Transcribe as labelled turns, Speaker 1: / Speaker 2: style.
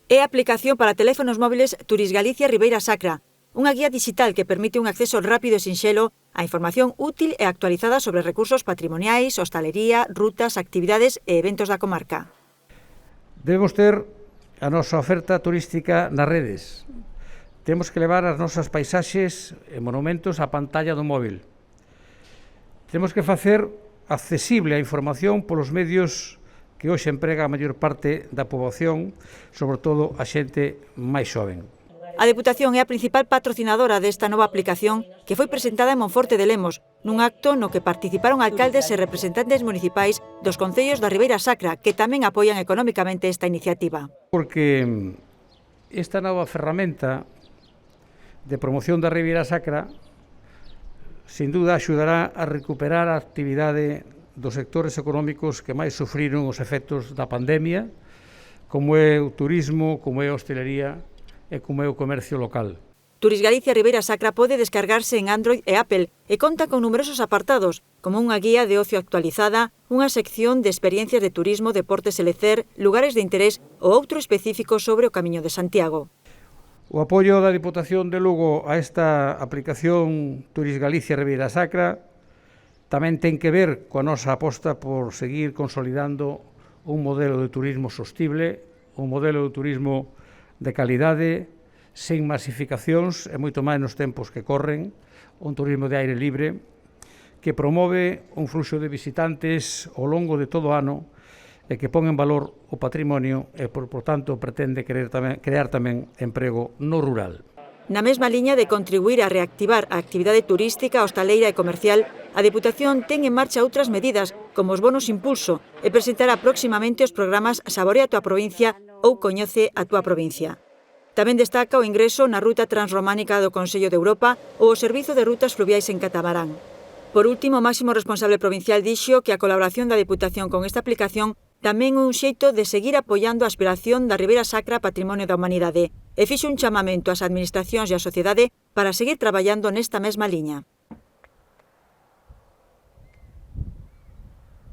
Speaker 1: É a aplicación para teléfonos móviles Turis Galicia Ribeira Sacra, unha guía digital que permite un acceso rápido e sinxelo a información útil e actualizada sobre recursos patrimoniais, hostalería, rutas, actividades e eventos da comarca.
Speaker 2: Debemos ter a nosa oferta turística nas redes. Temos que levar as nosas paisaxes e monumentos á pantalla do móvil. Temos que facer accesible a información polos medios que hoxe emprega a maior parte da poboación, sobre todo a xente máis xoven.
Speaker 1: A Deputación é a principal patrocinadora desta nova aplicación que foi presentada en Monforte de Lemos, nun acto no que participaron alcaldes e representantes municipais dos concellos da Ribeira Sacra, que tamén apoian económicamente esta iniciativa.
Speaker 2: Porque esta nova ferramenta de promoción da Ribeira Sacra sin duda axudará a recuperar a actividade dos sectores económicos que máis sufriron os efectos da pandemia, como é o turismo, como é a hostelería e como é o comercio local.
Speaker 1: Turis Galicia Ribeira Sacra pode descargarse en Android e Apple e conta con numerosos apartados, como unha guía de ocio actualizada, unha sección de experiencias de turismo, deportes e lecer, lugares de interés ou outro específico sobre o Camiño de Santiago.
Speaker 2: O apoio da Diputación de Lugo a esta aplicación Turis Galicia Ribeira Sacra tamén ten que ver coa nosa aposta por seguir consolidando un modelo de turismo sostible, un modelo de turismo de calidade, sen masificacións e moito máis nos tempos que corren, un turismo de aire libre que promove un fluxo de visitantes ao longo de todo o ano e que pon en valor o patrimonio e, por tanto, pretende crear tamén emprego no rural.
Speaker 1: Na mesma liña de contribuir a reactivar a actividade turística, hostaleira e comercial, a Deputación ten en marcha outras medidas, como os bonos impulso, e presentará próximamente os programas Saborea a túa provincia ou Coñece a túa provincia. Tamén destaca o ingreso na ruta transrománica do Consello de Europa ou o servizo de rutas fluviais en catamarán. Por último, o máximo responsable provincial dixo que a colaboración da Deputación con esta aplicación tamén é un xeito de seguir apoiando a aspiración da Ribeira Sacra Patrimonio da Humanidade e fixo un chamamento ás administracións e á sociedade para seguir traballando nesta mesma liña.